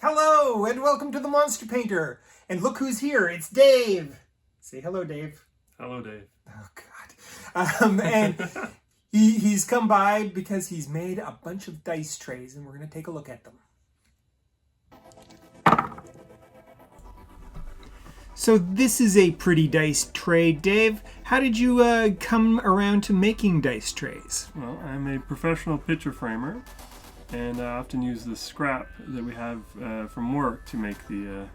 Hello, and welcome to the Monster Painter. And look who's here, it's Dave. Say hello, Dave. Hello, Dave. Oh, God. And he's come by because he's made a bunch of dice trays, and we're going to take a look at them. So this is a pretty dice tray, Dave. How did you come around to making dice trays? Well, I'm a professional picture framer, and I often use the scrap that we have from work to make the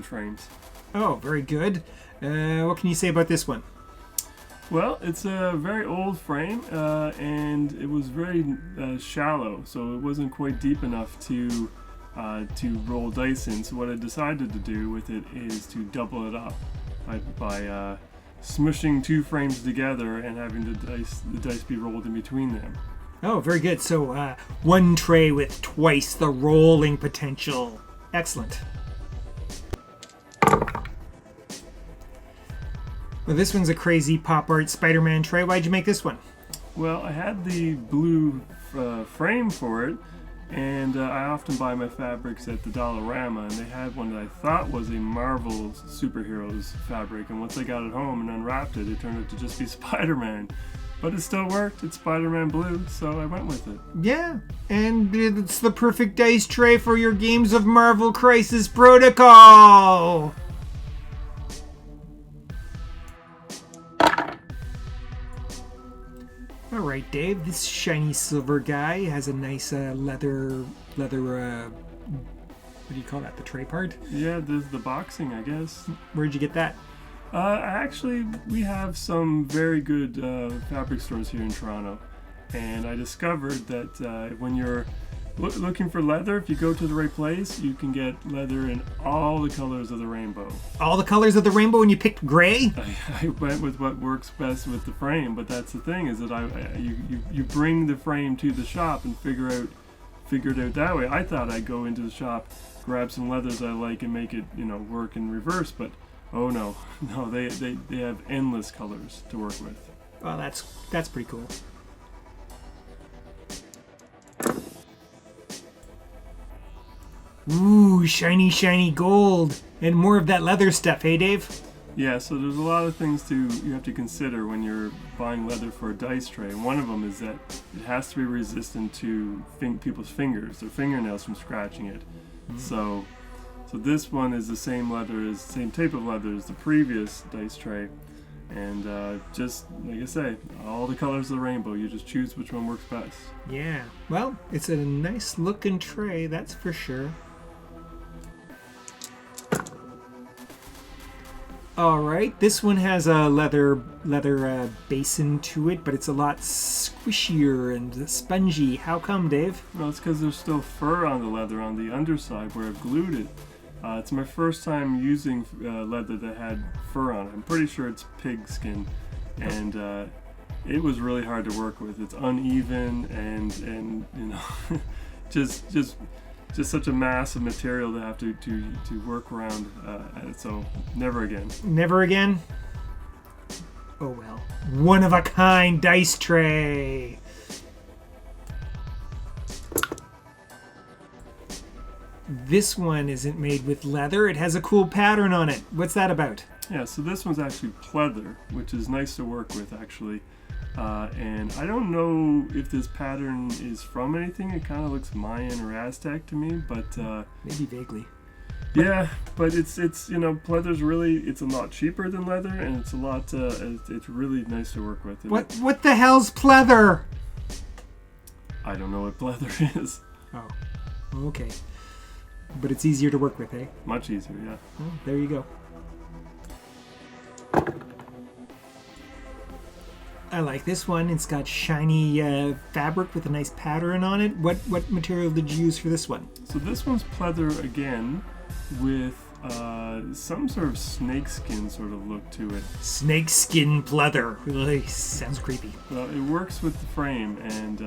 frames. Oh, very good. What can you say about this one? Well, it's a very old frame, and it was very shallow, so it wasn't quite deep enough to roll dice in. So what I decided to do with it is to double it up by smushing two frames together and having the dice be rolled in between them. Oh, very good. So one tray with twice the rolling potential. Excellent. Well, this one's a crazy pop art Spider-Man tray. Why'd you make this one? Well, I had the blue frame for it, and I often buy my fabrics at the Dollarama, and they had one that I thought was a Marvel superheroes fabric, and once I got it home and unwrapped it, it turned out to just be Spider-Man. But it still worked. It's Spider-Man blue, so I went with it. Yeah, and it's the perfect dice tray for your games of Marvel Crisis Protocol! Alright, Dave, this shiny silver guy has a nice leather, what do you call that, the tray part? Yeah, there's the boxing, I guess. Where'd you get that? Actually, we have some very good fabric stores here in Toronto, and I discovered that when you're looking for leather, if you go to the right place, you can get leather in all the colors of the rainbow. All the colors of the rainbow, and you picked gray? I went with what works best with the frame, but that's the thing, is that you bring the frame to the shop and figure it out that way. I thought I'd go into the shop, grab some leathers I like, and make it work in reverse, but oh no, they have endless colors to work with. Well, that's pretty cool. Ooh, shiny, shiny gold. And more of that leather stuff, hey Dave? Yeah, so there's a lot of things you have to consider when you're buying leather for a dice tray. And one of them is that it has to be resistant to people's fingers, their fingernails from scratching it. So this one is the same type of leather as the previous dice tray. And just, like I say, all the colors of the rainbow, you just choose which one works best. Yeah, well, it's a nice looking tray, that's for sure. Alright, this one has a leather basin to it, but it's a lot squishier and spongy. How come, Dave? Well, it's because there's still fur on the leather on the underside where I've glued it. It's my first time using leather that had fur on it. I'm pretty sure it's pig skin, and it was really hard to work with. It's uneven and just such a mass of material to have to work around. So never again. Never again? Oh well. One of a kind dice tray. This one isn't made with leather. It has a cool pattern on it. What's that about? Yeah, so this one's actually pleather, which is nice to work with, actually. And I don't know if this pattern is from anything. It kind of looks Mayan or Aztec to me, but maybe vaguely. Yeah, but it's pleather's really, it's a lot cheaper than leather, and it's a lot it's really nice to work with. What the hell's pleather? I don't know what pleather is. Oh, okay. But it's easier to work with, eh? Much easier, yeah. Oh, there you go. I like this one. It's got shiny fabric with a nice pattern on it. What material did you use for this one? So this one's pleather again, with some sort of snakeskin sort of look to it. Snakeskin pleather. Really sounds creepy. Well, it works with the frame, and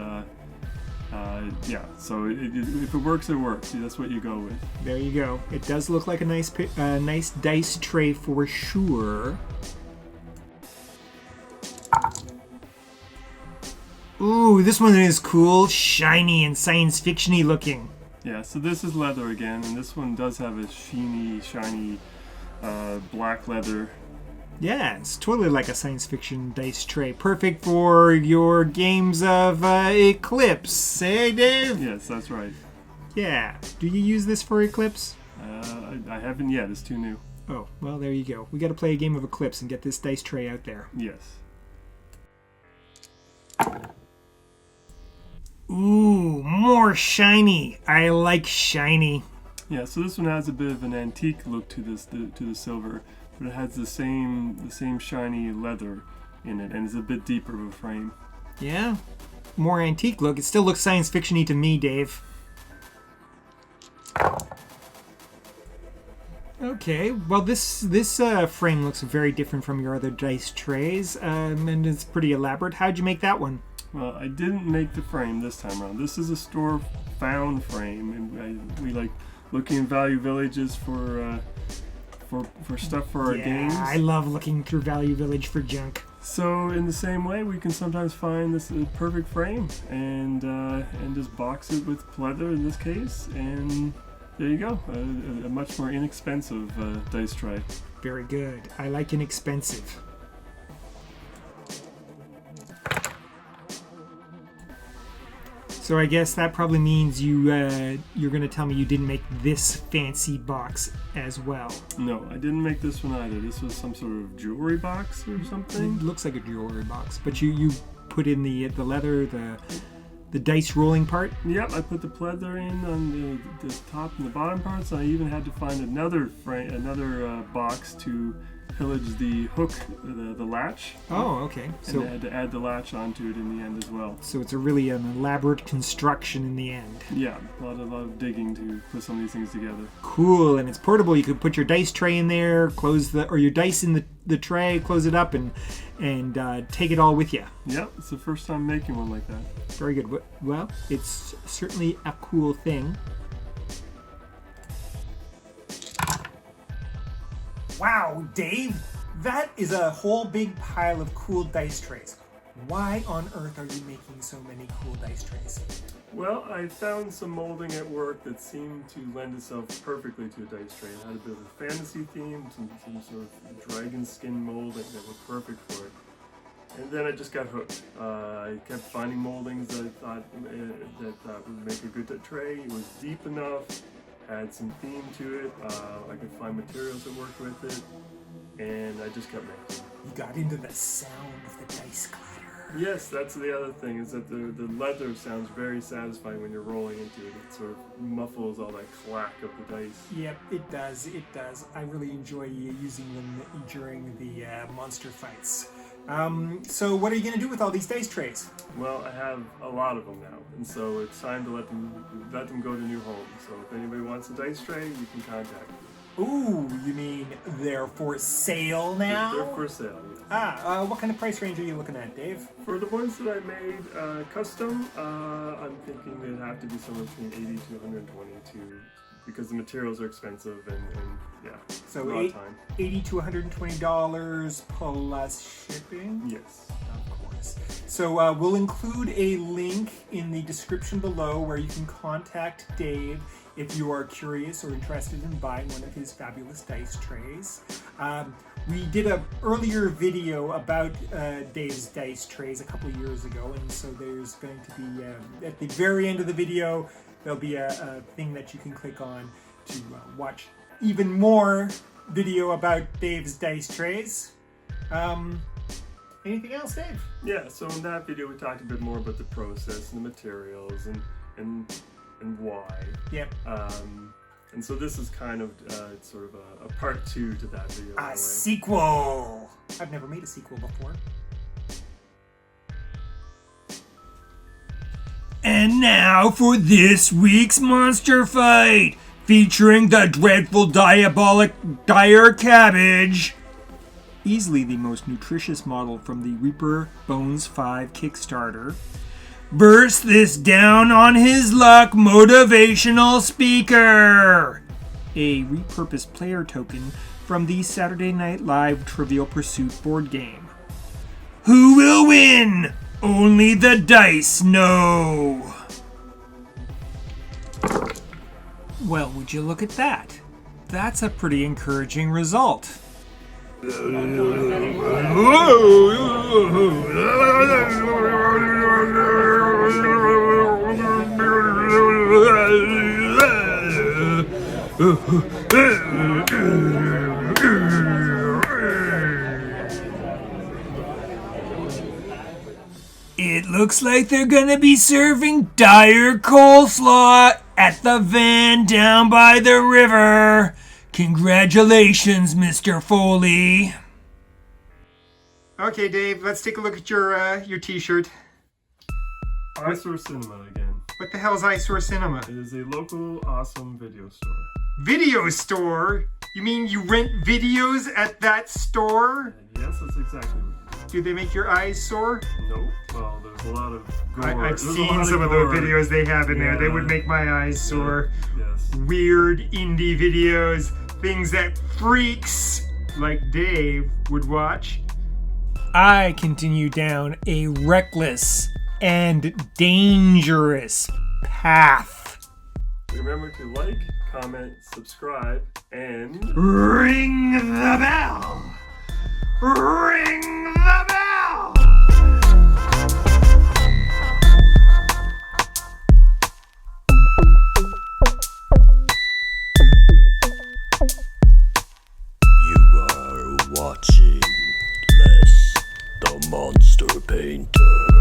yeah, so if it works, it works. That's what you go with. There you go. It does look like a nice dice tray for sure. Ooh, this one is cool, shiny, and science fiction-y looking. Yeah, so this is leather again, and this one does have a shiny black leather. Yeah, it's totally like a science fiction dice tray. Perfect for your games of Eclipse. Hey, Dave? Yes, that's right. Yeah. Do you use this for Eclipse? I haven't yet. It's too new. Oh, well, there you go. We got to play a game of Eclipse and get this dice tray out there. Yes. Ooh, more shiny. I like shiny. Yeah, so this one has a bit of an antique look to the silver, but it has the same shiny leather in it, and it's a bit deeper of a frame. Yeah, more antique look. It still looks science fiction-y to me, Dave. Okay, well this frame looks very different from your other dice trays, and it's pretty elaborate. How'd you make that one? Well, I didn't make the frame this time around. This is a store found frame, and we like looking in Value Villages for stuff for our games. I love looking through Value Village for junk. So in the same way, we can sometimes find this perfect frame and just box it with pleather in this case, and there you go, a much more inexpensive dice tray. Very good. I like inexpensive. So I guess that probably means you're going to tell me you didn't make this fancy box as well. No, I didn't make this one either. This was some sort of jewelry box or something. It looks like a jewelry box, but you put in the leather, the dice rolling part. Yep, I put the pleather in on the top and the bottom parts. I even had to find another box to pillage the hook, the latch. Oh, okay. So I had to add the latch onto it in the end as well. So it's really an elaborate construction in the end. Yeah, a lot of digging to put some of these things together. Cool, and it's portable. You could put your dice tray in there, or your dice in the tray, close it up, and take it all with you. Yeah, it's the first time making one like that. Very good. Well, it's certainly a cool thing. Wow, Dave, that is a whole big pile of cool dice trays. Why on earth are you making so many cool dice trays? Well, I found some molding at work that seemed to lend itself perfectly to a dice tray. It had a bit of a fantasy theme, some sort of dragon skin molding that was perfect for it. And then I just got hooked. I kept finding moldings that I thought would make a good tray. It was deep enough, had some theme to it. I could find materials that worked with it, and I just kept making. You got into the sound of the dice clatter. Yes, that's the other thing, is that the leather sounds very satisfying when you're rolling into it. It sort of muffles all that clack of the dice. Yep, it does. It does. I really enjoy using them during the monster fights. So what are you going to do with all these dice trays? Well, I have a lot of them now, and so it's time to let them go to new homes. So if anybody wants a dice tray, you can contact me. Ooh, you mean they're for sale now? They're for sale, yes. What kind of price range are you looking at, Dave? For the ones that I made custom, I'm thinking they'd have to be somewhere between 80 to 122, because the materials are expensive and yeah, so a lot of time. $80 to $120 plus shipping? Yes. Of course. So we'll include a link in the description below where you can contact Dave if you are curious or interested in buying one of his fabulous dice trays. We did an earlier video about Dave's dice trays a couple years ago, and so there's going to be, at the very end of the video, there'll be a thing that you can click on to watch even more video about Dave's dice trays. Anything else, Dave? Yeah, so in that video we talked a bit more about the process and the materials and why. Yep. And so this is kind of sort of a part 2 to that video. A sequel! I've never made a sequel before. And now for this week's monster fight, featuring the dreadful diabolic dire cabbage. Easily the most nutritious model from the Reaper Bones 5 Kickstarter. Burst this down on his luck motivational speaker. A repurposed player token from the Saturday Night Live Trivial Pursuit board game. Who will win? Only the dice know. Well, would you look at that? That's a pretty encouraging result. It looks like they're gonna be serving dire coleslaw at the van down by the river. Congratulations, Mr. Foley. Okay, Dave, let's take a look at your t-shirt. Eyesore Cinema again. What the hell is Eyesore Cinema? It is a local awesome video store. Video store? You mean you rent videos at that store? Yes, that's exactly what it is. Do they make your eyes sore? Nope. Well, there's a lot of gore. I've seen some of the videos they have in there. They would make my eyes sore. Yes. Weird indie videos. Things that freaks like Dave would watch. I continue down a reckless and dangerous path. Remember to like, comment, subscribe, and Ring the bell! Ring the bell! You are watching Les the Monster Painter.